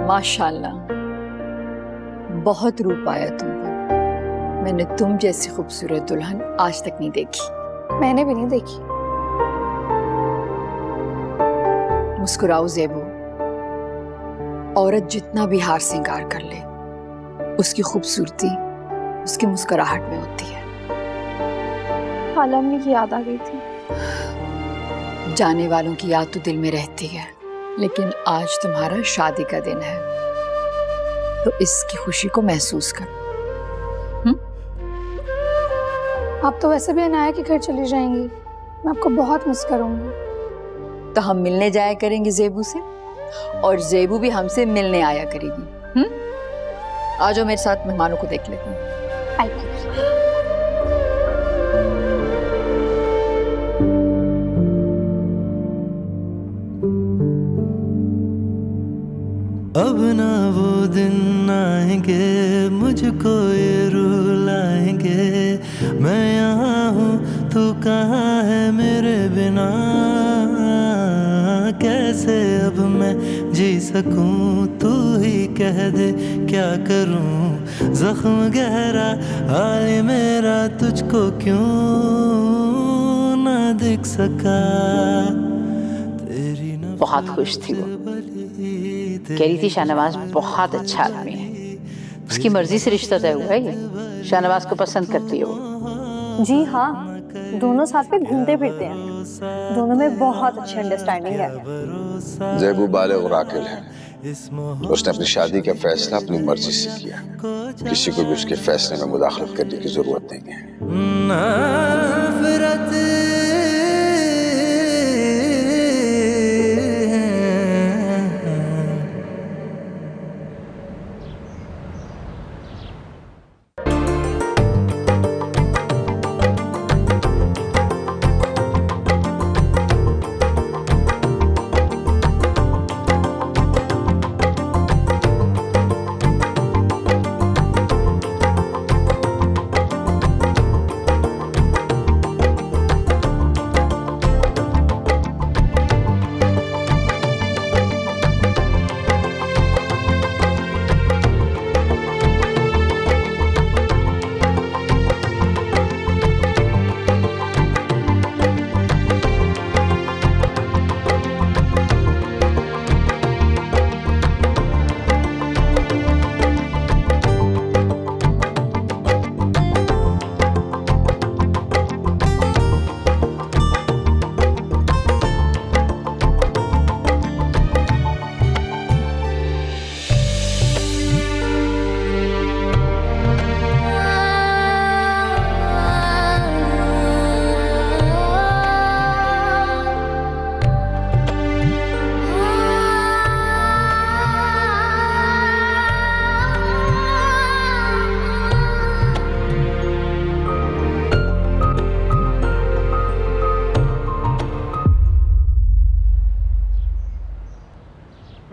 माशाल्लाह, बहुत रूप आया तुम पर। मैंने तुम जैसी खूबसूरत दुल्हन आज तक नहीं देखी। मैंने भी नहीं देखी। मुस्कुराओ ज़ेबू। औरत जितना भी हार श्रृंगार कर ले, उसकी खूबसूरती उसकी मुस्कुराहट में होती है। खाला अम्मी की याद आ गई थी। जाने वालों की याद तो दिल में रहती है, लेकिन आज तुम्हारा शादी का दिन है, तो इसकी खुशी को महसूस करो। आप तो वैसे भी अनाया के घर चली जाएंगी, मैं आपको बहुत मिस करूंगी। तो हम मिलने जाया करेंगे ज़ेबू से, और ज़ेबू भी हमसे मिलने आया करेगी। आ जाओ मेरे साथ, मेहमानों को देख लेते हैं। अब ना वो दिन आएंगे मुझको ये रुलाएंगे, मैं यहाँ हूँ तू कहाँ है मेरे बिना, कैसे अब मैं जी सकूं तू ही कह दे क्या करूं, जख्म गहरा हाल मेरा तुझको क्यों ना दिख सका। तेरी बहुत खुश थी वो, कह रही थी शाहनवाज बहुत अच्छा आदमी है, उसकी मर्जी से रिश्ता तय हुआ है, ये शाहनवाज को पसंद करती है वो। जी हाँ, दोनों साथ में घूमते फिरते हैं, दोनों में बहुत अच्छी अंडरस्टैंडिंग है। ज़ेबू बालिग और आकिल है, उसने अपनी शादी का फैसला अपनी मर्जी से किया, किसी को भी उसके फैसले में मुदाखलत करने की जरूरत नहीं है।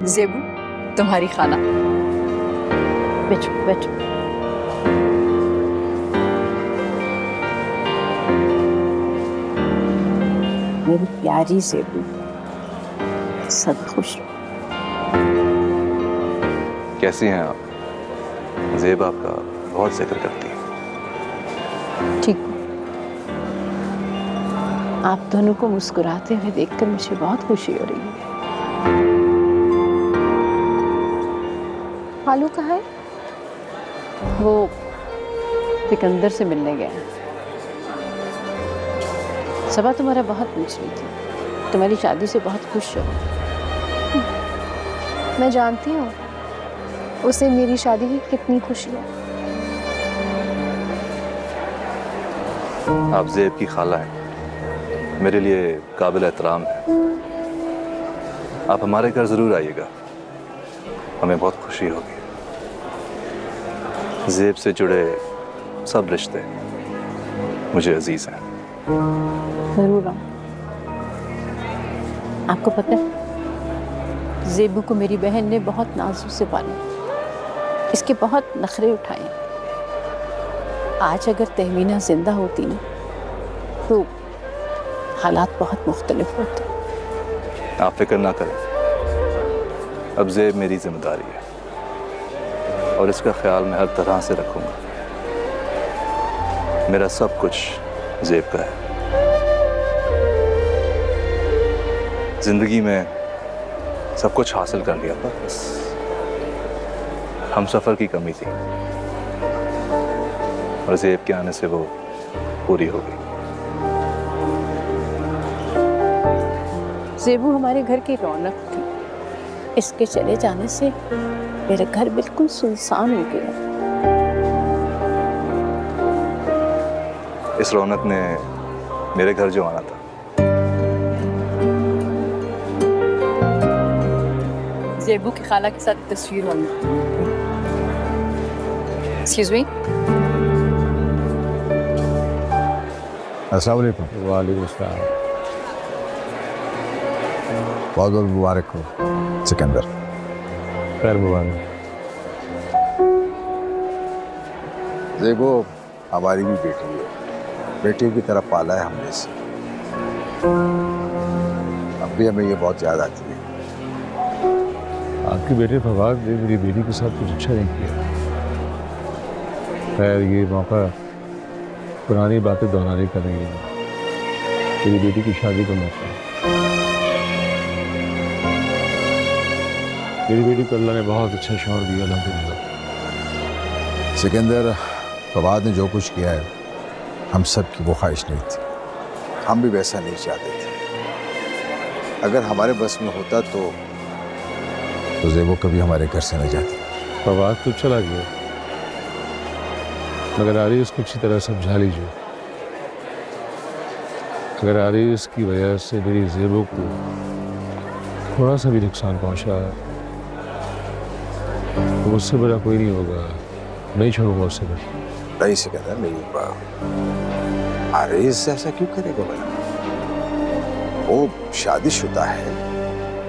ज़ेबू, तुम्हारी खाना। बैठो बैठो। मेरी प्यारी ज़ेबू, सब खुश रहो। कैसी हैं आप? ज़ेब आपका बहुत जिक्र करती है। ठीक, आप दोनों को मुस्कुराते हुए देखकर मुझे बहुत खुशी हो रही है। खालू कहाँ है? वो सिकंदर से मिलने गया। सबा तुम्हारा बहुत पूछ रही थी, तुम्हारी शादी से बहुत खुश हो। मैं जानती हूँ उसे मेरी शादी की कितनी खुशी है। आप ज़ेब की खाला हैं, मेरे लिए काबिल एहतराम है। आप हमारे घर ज़रूर आइएगा, हमें बहुत खुशी होगी। ज़ेब से जुड़े सब रिश्ते मुझे अजीज हैं। जरूर आओ। आपको पता है, ज़ेबू को मेरी बहन ने बहुत नाजुक से पाला, इसके बहुत नखरे उठाए। आज अगर तहमीना जिंदा होती ना, तो हालात बहुत मुख्तलिफ होते। आप फिक्र ना करें, अब ज़ेब मेरी जिम्मेदारी है। और इसका ख्याल मैं हर तरह से रखूंगा। मेरा सब कुछ ज़ेब का है। जिंदगी में सब कुछ हासिल कर लिया था, बस हम सफ़र की कमी थी और ज़ेब के आने से वो पूरी हो गई। ज़ेबू हमारे घर की रौनक थी। इसके चले जाने से मेरा घर बिल्कुल सुनसान हो गया। इस रौनक ने मेरे घर जो आना था। ज़ेबू की खाला के साथ तस्वीर होगी। Excuse me. अस्सलाम वालेकुम। वालेकुम अस्सलाम। बहुत बहुत मुबारक हो सिकंदर। खैर मुबारक। देखो हमारी भी बेटी है, बेटी की तरह पाला है हमने इसे। अब भी हमें ये बहुत याद आती है। आपके बेटे फवाद ने मेरी बेटी के साथ कुछ अच्छा नहीं किया। खैर ये मौका पुरानी बातें दोहराने का नहीं है। मेरी बेटी की शादी का मौका है। मेरी बेटी को अल्लाह ने बहुत अच्छा शौहर दिया, अल्हम्दुलिल्लाह। सिकंदर, फवाद ने जो कुछ किया है हम सब की वो ख्वाहिश नहीं थी। हम भी वैसा नहीं चाहते थे। अगर हमारे बस में होता तो ज़ेबो कभी हमारे घर से न जाती। फवाद तो चला गया, मगर आरिस को अच्छी तरह समझा लीजिए। अगर आरिस की वजह से मेरी ज़ेबो को थोड़ा सा भी नुकसान पहुंचा तो मुझसे बड़ा कोई नहीं होगा। नहीं छोड़ूंगा उससे बड़ा। नहीं सिकंदर, नहीं। आरिस ऐसा क्यों करेगा भला? वो शादीशुदा है,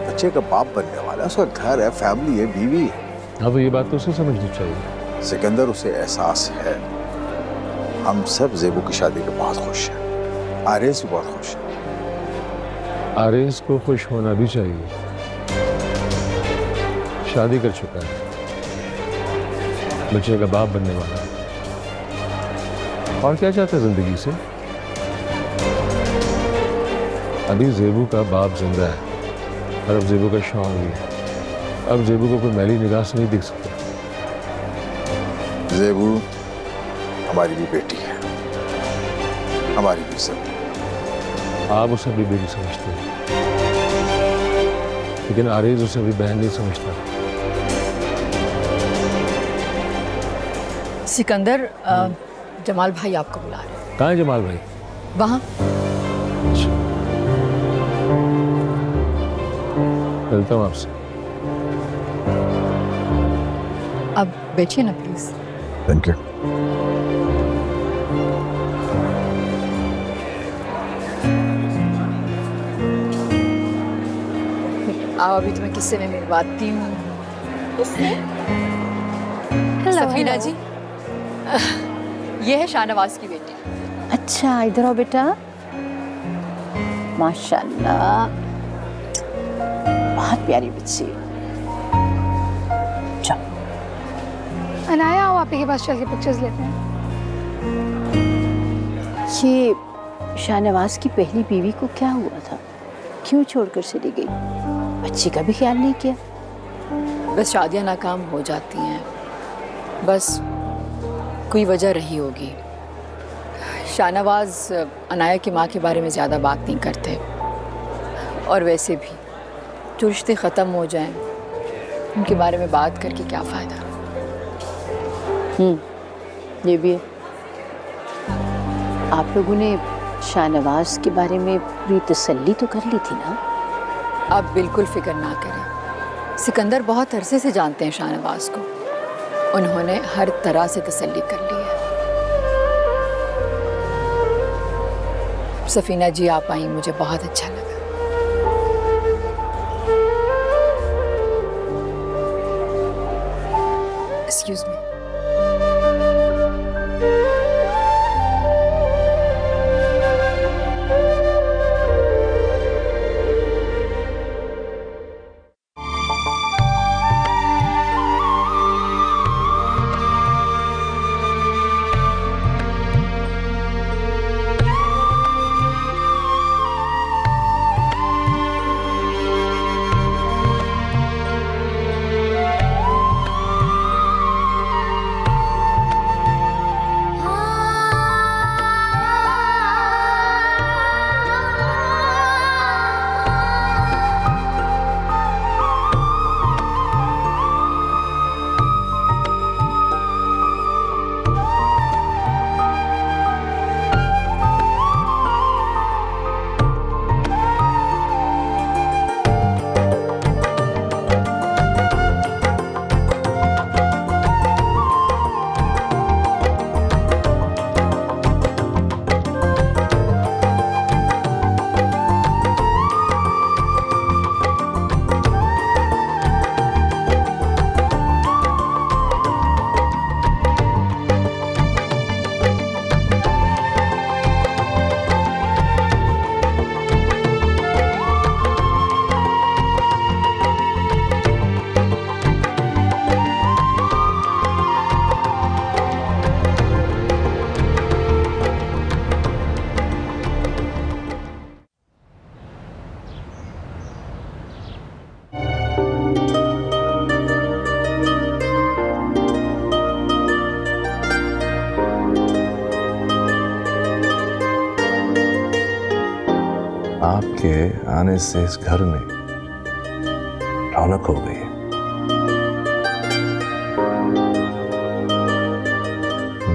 बच्चे का बाप बनने वाला है, उसका घर है, फैमिली है, बीवी है। हाँ तो ये बात तो उसे समझनी चाहिए। सिकंदर, उसे एहसास है। हम सब ज़ेबू की शादी पे बहुत खुश हैं। आरिस भी बहुत खुश है। आरिस को खुश होना भी चाहिए। शादी कर चुका है, बच्चे का बाप बनने वाला है। और क्या चाहता है जिंदगी से? अभी ज़ेबू का बाप जिंदा है और अब ज़ेबू का शौहर भी है। अब ज़ेबू को कोई मैली निगाह से नहीं देख सकता। ज़ेबू हमारी भी बेटी है, हमारी भी सब। आप उसे अभी बेटी समझते हैं, लेकिन आरिज़ उसे अभी बहन नहीं समझता। सिकंदर, जमाल भाई आपको बुला रहे हैं। कहाँ है जमाल भाई? वहाँ। चलता हूँ आपसे। अब बैठिए ना प्लीज। Thank you. आओ, अभी तुम्हें किस्से में मिलवाती हूँ। सफीना जी, ये है शाहनवाज की बेटी। अच्छा, इधर आओ बेटा। माशाल्लाह, बहुत प्यारी बच्ची। चलो अनाया, आओ आप ही के पास चल के पिक्चर्स लेते हैं। ये शाहनवाज की पहली बीवी को क्या हुआ था? क्यों छोड़कर चली गई? बच्ची का भी ख्याल नहीं किया। बस शादियां नाकाम हो जाती हैं, बस कोई वजह रही होगी। शाहनवाज अनाया की माँ के बारे में ज़्यादा बात नहीं करते, और वैसे भी जो रिश्ते ख़त्म हो जाएं उनके बारे में बात करके क्या फ़ायदा। ये भी है। आप लोगों ने शाहनवाज के बारे में पूरी तसल्ली तो कर ली थी ना? आप बिल्कुल फिक्र ना करें, सिकंदर बहुत अरसे से जानते हैं शाहनवाज को। उन्होंने हर तरह से तसल्ली कर ली है। सफीना जी आप आई, मुझे बहुत अच्छा लगा। Excuse me. आने से इस घर में रौनक हो गई है।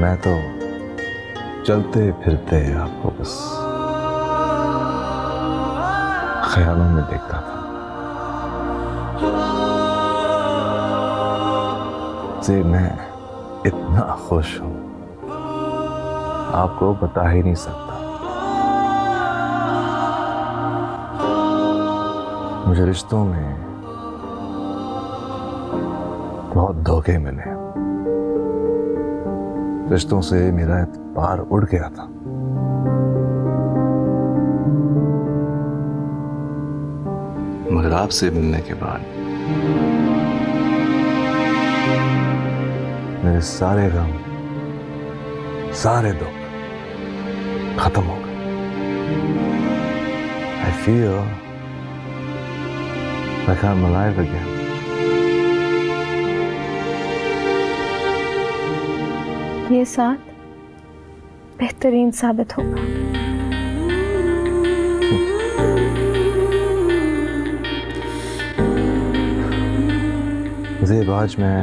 मैं तो चलते फिरते आपको बस ख्यालों में देखता था। से मैं इतना खुश हूं, आपको बता ही नहीं सकता। मुझे रिश्तों में बहुत धोखे मिले। रिश्तों से मेरा एतबार उड़ गया था। मगर आपसे मिलने के बाद मेरे सारे गम, सारे दुख खत्म हो गए। I feel like I'm alive again. ये साथ बेहतरीन साबित होगा। ज़ेब, आज मैं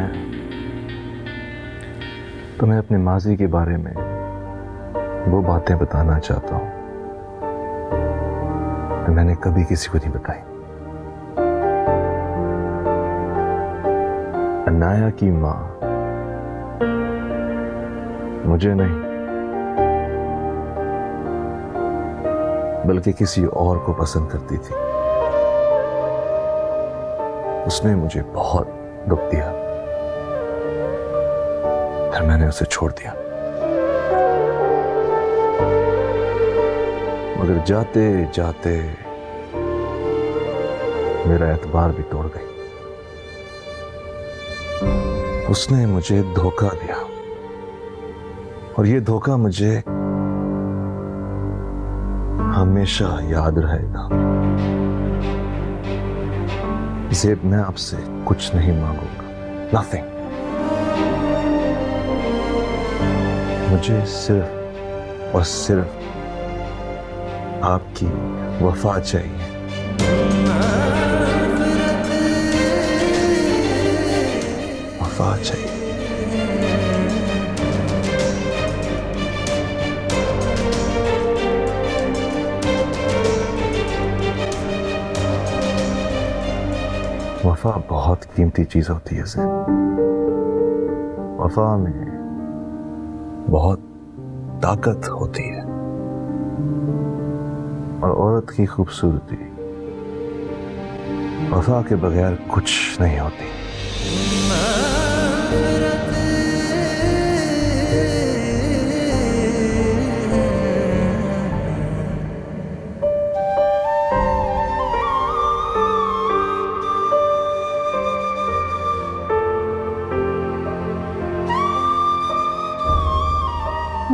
तुम्हें अपने माजी के बारे में वो बातें बताना चाहता हूं जो मैंने कभी किसी को नहीं बताई। अनाया की माँ मुझे नहीं बल्कि किसी और को पसंद करती थी। उसने मुझे बहुत दुख दिया, फिर मैंने उसे छोड़ दिया। मगर जाते जाते मेरा एतबार भी तोड़ गई। उसने मुझे धोखा दिया और ये धोखा मुझे हमेशा याद रहेगा। ज़ेब, मैं आपसे कुछ नहीं मांगूंगा, नथिंग। मुझे सिर्फ और सिर्फ आपकी वफा चाहिए। वफा चाहिए। वफा बहुत कीमती चीज होती है ज़ेब। वफा में बहुत ताकत होती है और औरत की खूबसूरती वफा के बगैर कुछ नहीं होती।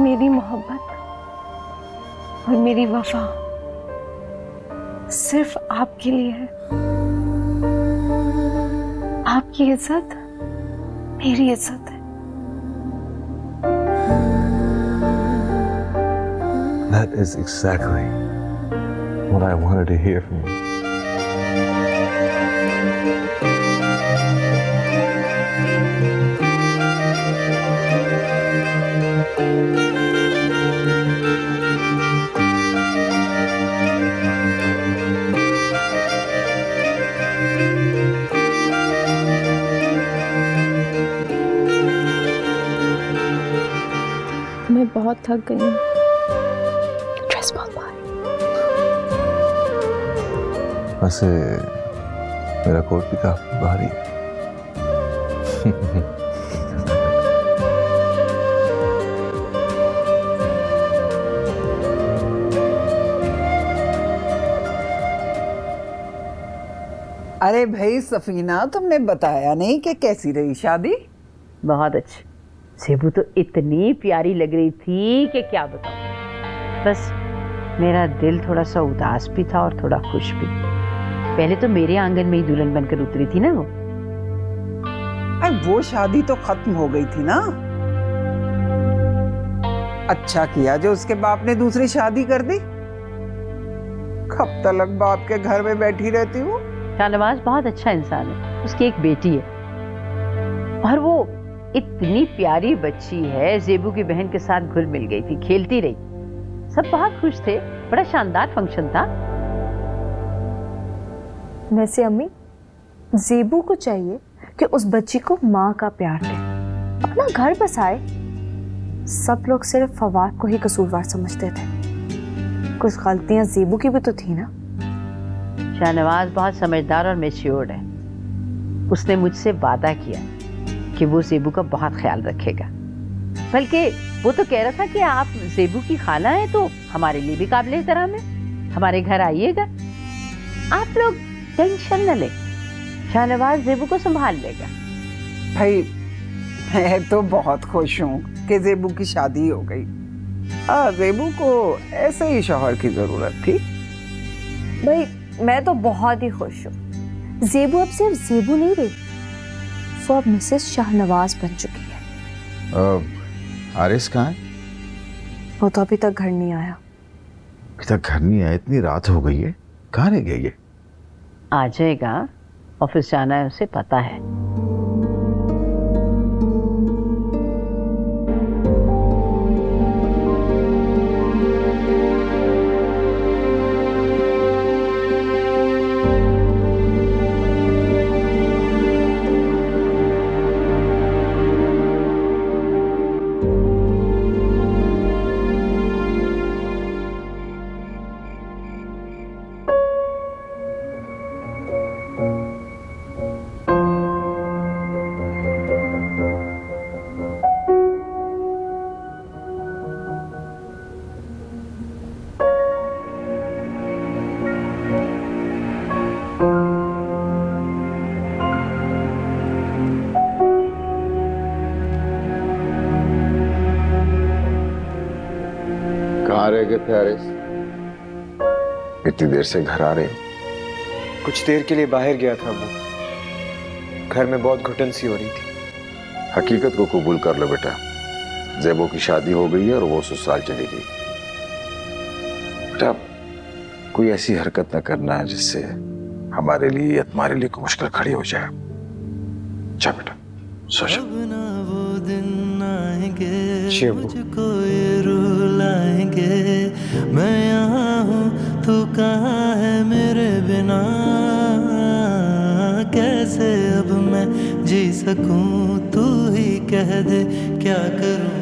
मेरी मोहब्बत और मेरी वफा सिर्फ आपके लिए है। आपकी इज्जत मेरी इज्जत है। That is exactly what I wanted to hear from you. मैं बहुत थक गई हूँ। ड्रेस बहुत भारी। वैसे मेरा कोट भी काफी भारी है। अरे भाई सफीना, तुमने बताया नहीं कि कैसी रही शादी? बहुत अच्छी। ज़ेबू तो इतनी प्यारी लग रही थी कि क्या बताऊं। बस मेरा दिल थोड़ा सा उदास भी था और थोड़ा खुश भी। पहले तो मेरे आंगन में ही दुल्हन बनकर उतरी थी ना वो। अरे वो शादी तो खत्म हो गई थी ना। अच्छा किया जो उसके बाप ने दूसरी शादी कर दी। कब तक बाप के घर में बैठी रहती हूँ। शाहनवाज बहुत अच्छा इंसान है, उसकी एक बेटी है और वो इतनी प्यारी बच्ची है, जेबू की बहन के साथ घुल मिल गई थी, खेलती रही, सब बहुत खुश थे, बड़ा शानदार फंक्शन था। वैसे अम्मी, जेबू को चाहिए कि उस बच्ची को माँ का प्यार दे, अपना घर बसाए। सब लोग सिर्फ फवाद को ही कसूरवार समझते थे, कुछ गलतियां जेबू की भी तो थी ना। शाहनवाज बहुत समझदार और मैच्योर्ड है, उसने मुझसे वादा किया कि वो जेबू का बहुत ख्याल रखेगा। बल्कि वो तो कह रहा था कि आप जेबू की खाला हैं तो हमारे लिए भी काबिल एहतराम है, हमारे घर आइएगा, आप लोग टेंशन न लें, शाहनवाज जेबू को संभाल लेगा। भाई मैं तो बहुत खुश हूँ कि जेबू की शादी हो गई। जेबू को ऐसे ही शौहर की जरूरत थी। भाई मैं तो बहुत ही खुश हूँ, जेबू अब सिर्फ जेबू नहीं रही, वो अब मिसेस शाहनवाज बन चुकी है। आरिस कहाँ है? वो तो अभी तक घर नहीं आया। अभी तक घर नहीं आया? इतनी रात हो गई है, कहाँ रह गया ये? आ जाएगा, ऑफिस जाना है उसे, पता है। कहाँ रह गए थे आरिस? इतनी देर से घर आ रहे हो? कुछ देर के लिए बाहर गया था वो, घर में बहुत घुटन सी हो रही थी। हकीकत को कबूल कर लो बेटा, जेबो की शादी हो गई है और वो ससुराल चली गई। बेटा कोई ऐसी हरकत न करना है जिससे हमारे लिए या तुम्हारे लिए कोई मुश्किल खड़ी हो जाए। जा बेटा सो जा। मुझको ये रुलाएंगे, मैं यहाँ हूँ तू कहाँ है मेरे बिना, कैसे अब मैं जी सकूं तू ही कह दे क्या करूं।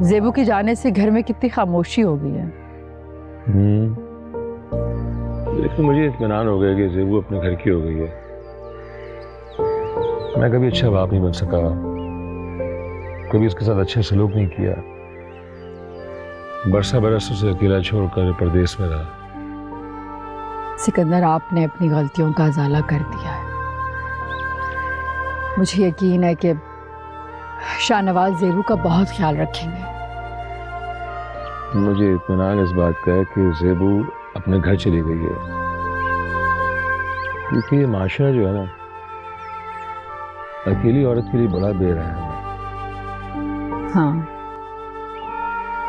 जेबू के जाने से घर में कितनी खामोशी हो गई है। लेकिन मुझे इत्मीनान हो गया कि जेबू अपने घर की हो गई है। मैं कभी अच्छा बाप नहीं बन सका, कभी उसके साथ अच्छा सलूक नहीं किया, बरसा बरस उसे अकेला छोड़कर परदेश में रहा। सिकंदर, आपने अपनी गलतियों का अजाला कर दिया है। मुझे यकीन है कि शाहनवाज जेबू का बहुत ख्याल रखेंगे। मुझे इत्मीनान इस बात का है कि जेबू अपने घर चली गई है, क्योंकि ये माशरा जो है ना, अकेली औरत के लिए बड़ा बेरहम है। हाँ,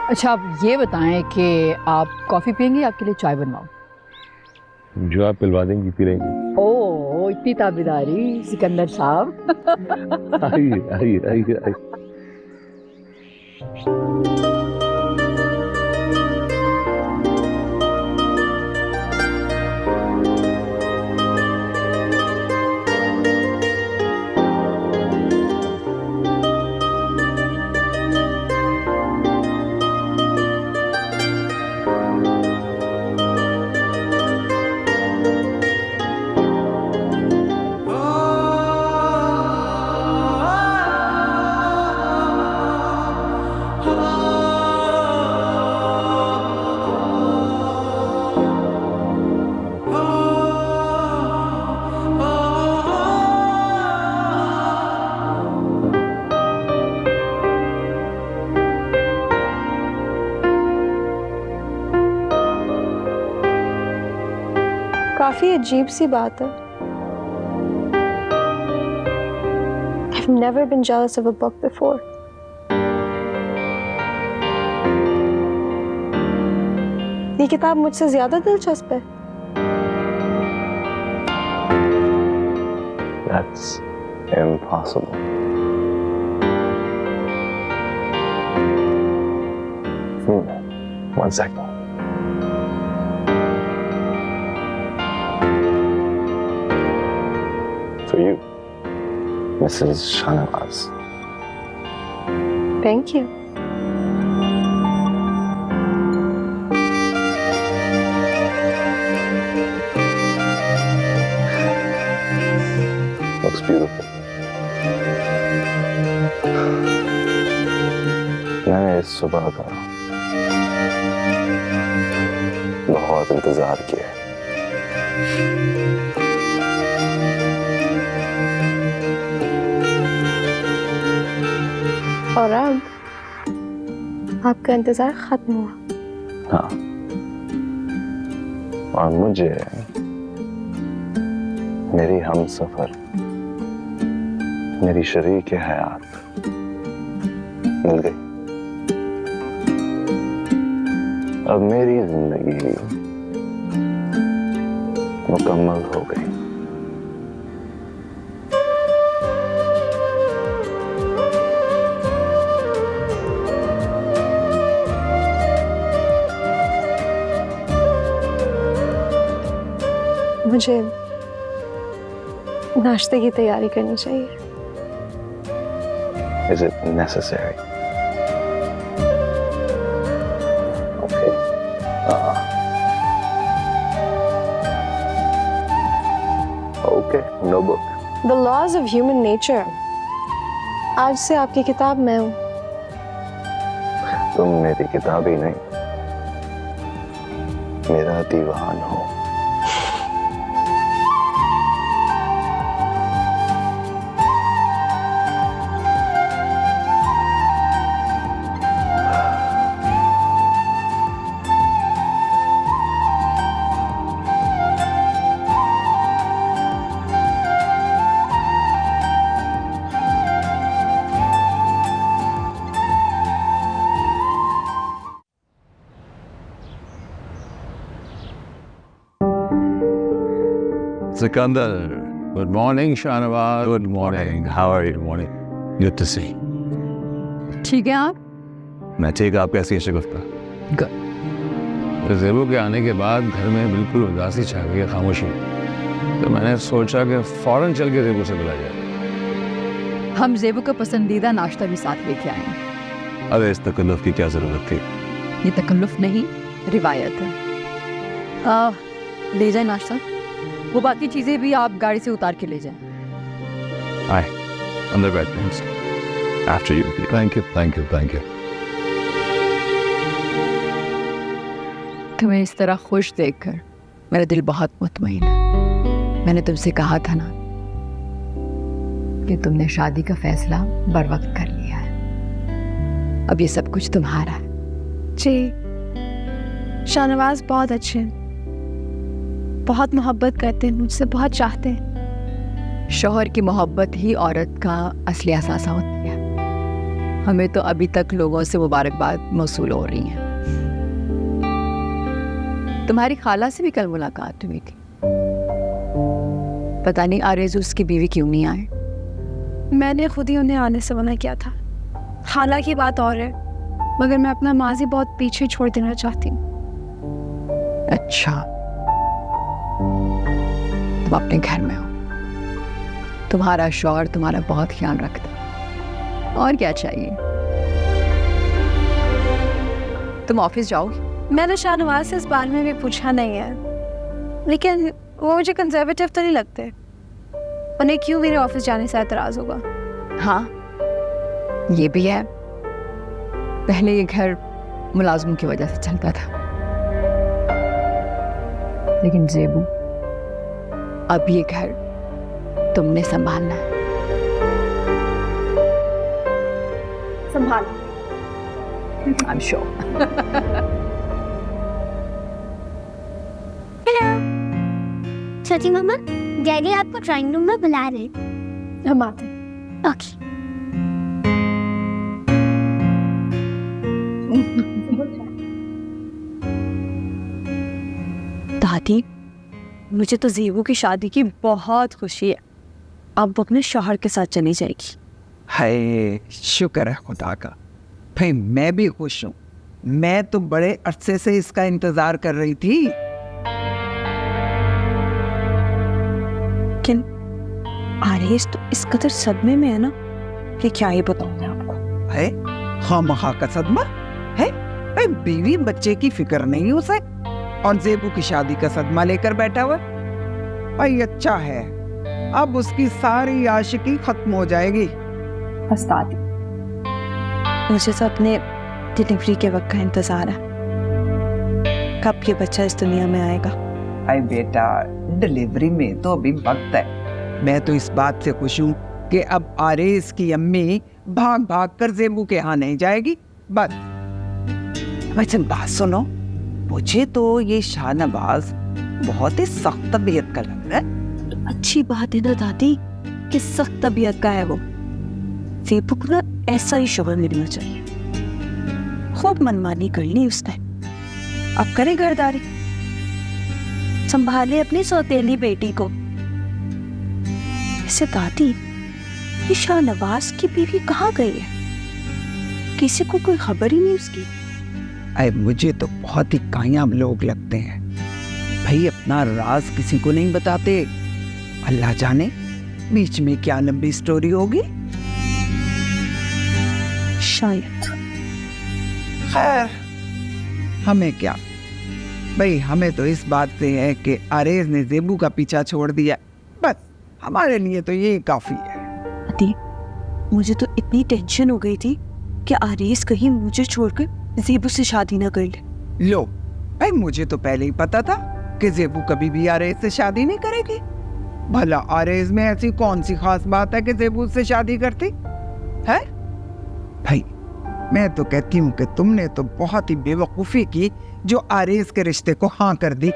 अच्छा आप ये बताएं कि आप कॉफ़ी पियेंगे, आपके लिए चाय बनवाऊं? जो आप पिलवा देंगी पी लेंगे। ओह, इतनी ताबेदारी सिकंदर साहब। आइए आइए आइए आइए। काफी अजीब सी बात है, I've never been jealous of a book before. ये किताब मुझसे ज्यादा दिलचस्प है। That's impossible. One second. For you, Mrs. Shanawaz. Thank you. Looks beautiful. मैंने इस सुबह का बहुत इंतजार किया है। और अब आपका इंतजार खत्म हुआ। हाँ, और मुझे मेरी हमसफर, मेरी शरीक हयात मिल गई। अब मेरी जिंदगी मुकम्मल हो गई। मुझे नाश्ते की तैयारी करनी चाहिए। Is it necessary? Okay. Okay, no book. The laws of human nature. आज से आपकी किताब मैं हूँ। तुम मेरी किताब ही नहीं, मेरा दीवान हो। Sikandar. Good morning, Shanawaz. Good morning. How are you? Morning. Good to see. ठीक है आप? मैं ठीक, आप कैसी है शगुफ्ता? Good. ज़ेबू के आने के बाद घर में बिल्कुल उदासी छा गई है, खामोशी। तो मैंने सोचा कि फौरन चल के ज़ेबू से मिला जाए। हम ज़ेबू का पसंदीदा नाश्ता भी साथ लेके आए हैं। अरे इस तकल्लुफ़ की क्या ज़रूरत थी? ये तकल्लुफ़ नहीं, रिवायत है। ले जाए नाश्ता। वो बाकी चीज़ें भी आप गाड़ी से उतार के ले जाएं। आए, अंदर बैठते हैं। After you. Thank you, thank you, thank you. तुम्हें इस तरह खुश देखकर मेरा दिल बहुत मुतमईन है। मैंने तुमसे कहा था ना कि तुमने शादी का फैसला बर वक्त कर लिया है। अब ये सब कुछ तुम्हारा है। जी, शाहनवाज बहुत अच्छे हैं, बहुत मोहब्बत करते हैं मुझसे, बहुत चाहते हैं। शौहर की मोहब्बत ही औरत का असली असासा होती है। हमें तो अभी तक लोगों से मुबारकबाद मौसूल हो रही हैं। तुम्हारी खाला से भी कल मुलाकात हुई थी। पता नहीं आरज़ू उसकी बीवी क्यों नहीं आए। मैंने खुद ही उन्हें आने से मना किया था। खाला की बात और है, मगर मैं अपना माजी बहुत पीछे छोड़ देना चाहती हूँ। अच्छा, तुम अपने घर में हो, तुम्हारा शौहर तुम्हारा बहुत ख्याल रखता है, और क्या चाहिए। तुम ऑफिस जाओगी? मैंने शाहनवाज से इस बारे में भी पूछा नहीं है, लेकिन वो मुझे कंजर्वेटिव तो नहीं लगते। उन्हें क्यों मेरे ऑफिस जाने से एतराज़ होगा? हाँ, ये भी है। पहले ये घर मुलाजमों की वजह से चलता था, लेकिन ज़ेबू अब ये घर तुमने संभालना है। संभाल। I'm sure. छोटी मम्मा, डैडी आपको ड्राइंग रूम में बुला रहे हैं। हम आते हैं। ओके। दादी, मुझे तो ज़ेबू की शादी की बहुत खुशी है। अब वो अपने शौहर के साथ चली जाएगी। हाय, शुक्र है खुदा का। भाई मैं भी खुश हूँ। मैं तो बड़े अरसे से इसका इंतजार कर रही थी। लेकिन आरेश तो इस कदर सदमे में है ना कि क्या ही बताऊं मैं आपको। है खामखा का सदमा है। भाई बीवी बच्चे की फिक्र नहीं उसे, और ज़ेबू की शादी का सदमा लेकर बैठा हुआ। भाई अच्छा है, अब उसकी सारी आशिकी खत्म हो जाएगी। बस दादी, मुझे तो अपने डिलीवरी के वक्त का इंतजार है। कब ये बच्चा इस दुनिया में आएगा? अरे बेटा, डिलीवरी में तो अभी वक्त है। मैं तो इस बात से खुश हूँ कि अब आरेस की अम्मी भाग भाग कर ज़ेबू के यहाँ नहीं जाएगी। बस वैसे बात सुनो, मुझे तो ये शाहनवाज बहुत ही सख्त तबीयत का लग रहा है। अच्छी बात है ना दादी कि सख्त तबीयत का है वो। ज़ेबू को ना ऐसा ही शौहर मिलना चाहिए। खूब मनमानी कर ली उसने, अब करे घरदारी, संभाले अपनी सौतेली बेटी को। ऐसे दादी, ये शाहनवाज की बीवी कहाँ गई है? किसी को कोई खबर ही नहीं उसकी। अरे मुझे तो बहुत ही कामयाब लोग लगते हैं भाई, अपना राज किसी को नहीं बताते। अल्लाह जाने बीच में क्या लंबी स्टोरी होगी। शायद। खैर हमें क्या भाई, हमें तो इस बात से है कि आरेज ने ज़ेबू का पीछा छोड़ दिया, बस हमारे लिए तो ये काफी है। दादी, मुझे तो इतनी टेंशन हो गई थी कि आरेज कहीं मुझे छोड़कर ज़ेबू से शादी ना कर ले। लो भाई, मुझे तो पहले ही पता था कि ज़ेबू कभी भी आरेज से शादी नहीं करेगी। भला आरेज में ऐसी कौन सी खास बात है कि ज़ेबू से शादी करती है? भाई मैं तो कहती हूँ कि तुमने तो बहुत ही बेवकूफ़ी की जो आरेज के रिश्ते को हाँ कर दी।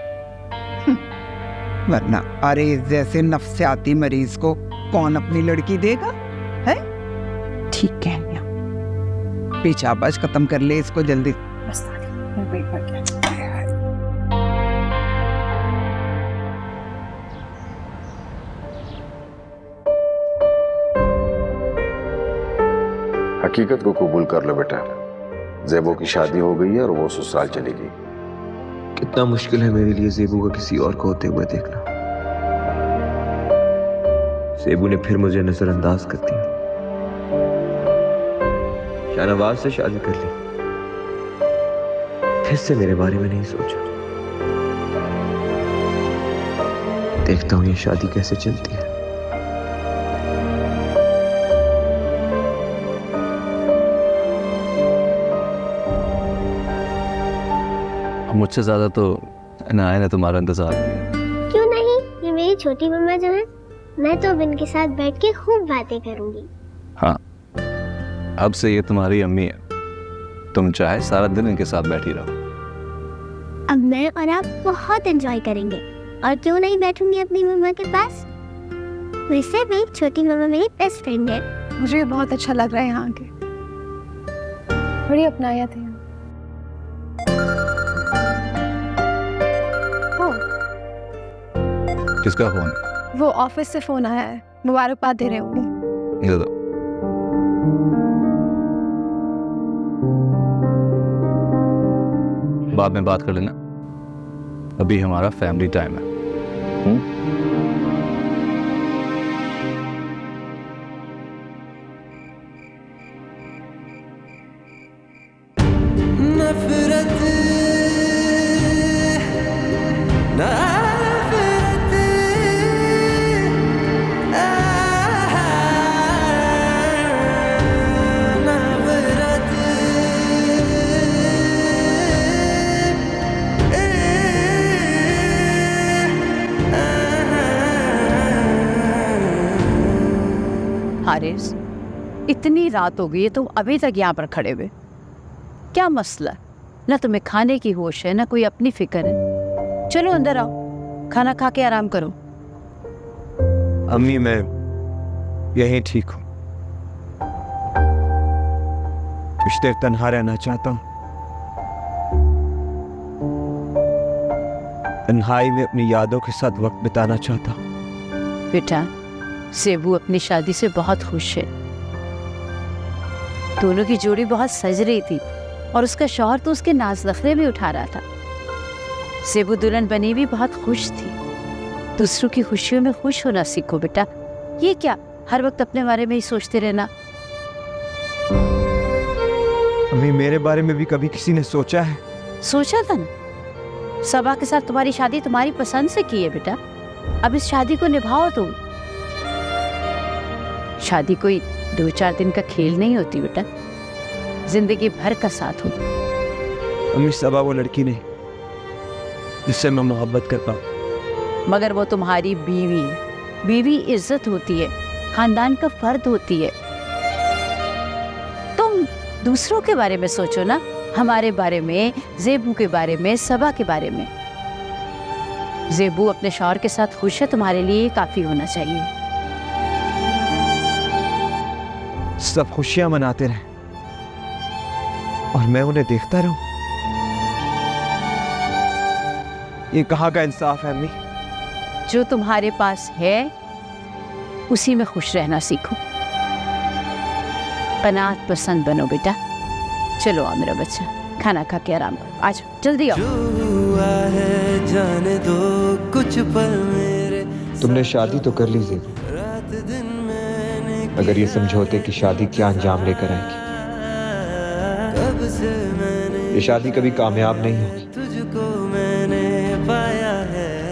वरना आरेज जैसे नफ्सियाती मरीज को कौन अपनी लड़की देगा? है ठीक है, पीछा बस खत्म कर ले इसको जल्दी। बस दादी, मैं वेट कर गया। हकीकत को कबूल कर लो बेटा, ज़ेबू की शादी हो गई है और वो ससुराल चली गई। कितना मुश्किल है मेरे लिए ज़ेबू को किसी और को होते हुए देखना। ज़ेबू ने फिर मुझे नजरअंदाज कर दिया, शाहनवाज से शादी कर ली, फिर से मेरे बारे में नहीं सोचा। देखता हूँ ये शादी कैसे चलती है। मुझसे ज्यादा तो अनाया ने तुम्हारा इंतजार किया। क्यों नहीं, ये मेरी छोटी मम्मा जो है, मैं तो अब इनके साथ बैठ के खूब बातें करूंगी। हाँ, अब से ये तुम्हारी अम्मी है, तुम चाहे सारा दिन इनके साथ बैठी रहो। अब मैं और आप बहुत एंजॉय करेंगे, और क्यों नहीं बैठूंगी अपनी मम्मा के पास। वैसे भी छोटी मम्मा मेरी बेस्ट फ्रेंड है। मुझे बहुत अच्छा लग रहा है यहाँ के, बड़ी अपनाया थी। किसका फोन? वो ऑफिस से फोन आया है, मुबारकबाद दे रहे होंगे। ये दो। बाद में बात कर लेना, अभी हमारा फैमिली टाइम है। नफरत हारिस, इतनी रात हो गई है, तुम अभी तक यहाँ पर खड़े हुए, क्या मसला? ना तुम्हें खाने की होश है, ना कोई अपनी फिक्र है। चलो अंदर आओ, खाना खा के आराम करो। अम्मी मैं यहीं ठीक हूँ, कुछ देर तन्हा रहना चाहता हूँ, तन्हाई में अपनी यादों के साथ वक्त बिताना चाहता हूँ। बेटा, ज़ेबू अपनी शादी से बहुत खुश है। दोनों की जोड़ी बहुत सज रही थी और उसका शौहर तो उसके नाज नखरे भी उठा रहा था। ज़ेबू दुल्हन बनी भी बहुत खुश थी। दूसरों की खुशियों में खुश होना सीखो बेटा। ये क्या हर वक्त अपने बारे में ही सोचते रहना। अम्मी, मेरे बारे में भी कभी किसी ने सोचा है? सोचा था ना, सबा के साथ तुम्हारी शादी तुम्हारी पसंद से की है बेटा। अब इस शादी को निभाओ तुम। शादी कोई 2-4 दिन का खेल नहीं होती बेटा, जिंदगी भर का साथ हो। अम्मी, सबा वो लड़की नहीं जिससे मैं मोहब्बत करता हूँ। मगर वो तुम्हारी बीवी है। बीवी इज्जत होती है, खानदान का फर्द होती है। तुम दूसरों के बारे में सोचो ना, हमारे बारे में, ज़ेबू के बारे में, सबा के बारे में। ज़ेबू अपने शौहर के साथ खुश है, तुम्हारे लिए ये काफी होना चाहिए। सब खुशियां मनाते रहे और मैं उन्हें देखता रहूं। ये कहाँ का इंसाफ है अम्मी? जो तुम्हारे पास है उसी में खुश रहना सीखो। कनात पसंद बनो बेटा। चलो आओ मेरा बच्चा, खाना खा के आराम करो। आज जल्दी आओ। जो हुआ है जाने दो कुछ पल मेरे। तुमने शादी तो कर ली ज़ेबू, अगर ये समझौते कि शादी क्या अंजाम लेकर आएगी। ये शादी कभी कामयाब नहीं होगी।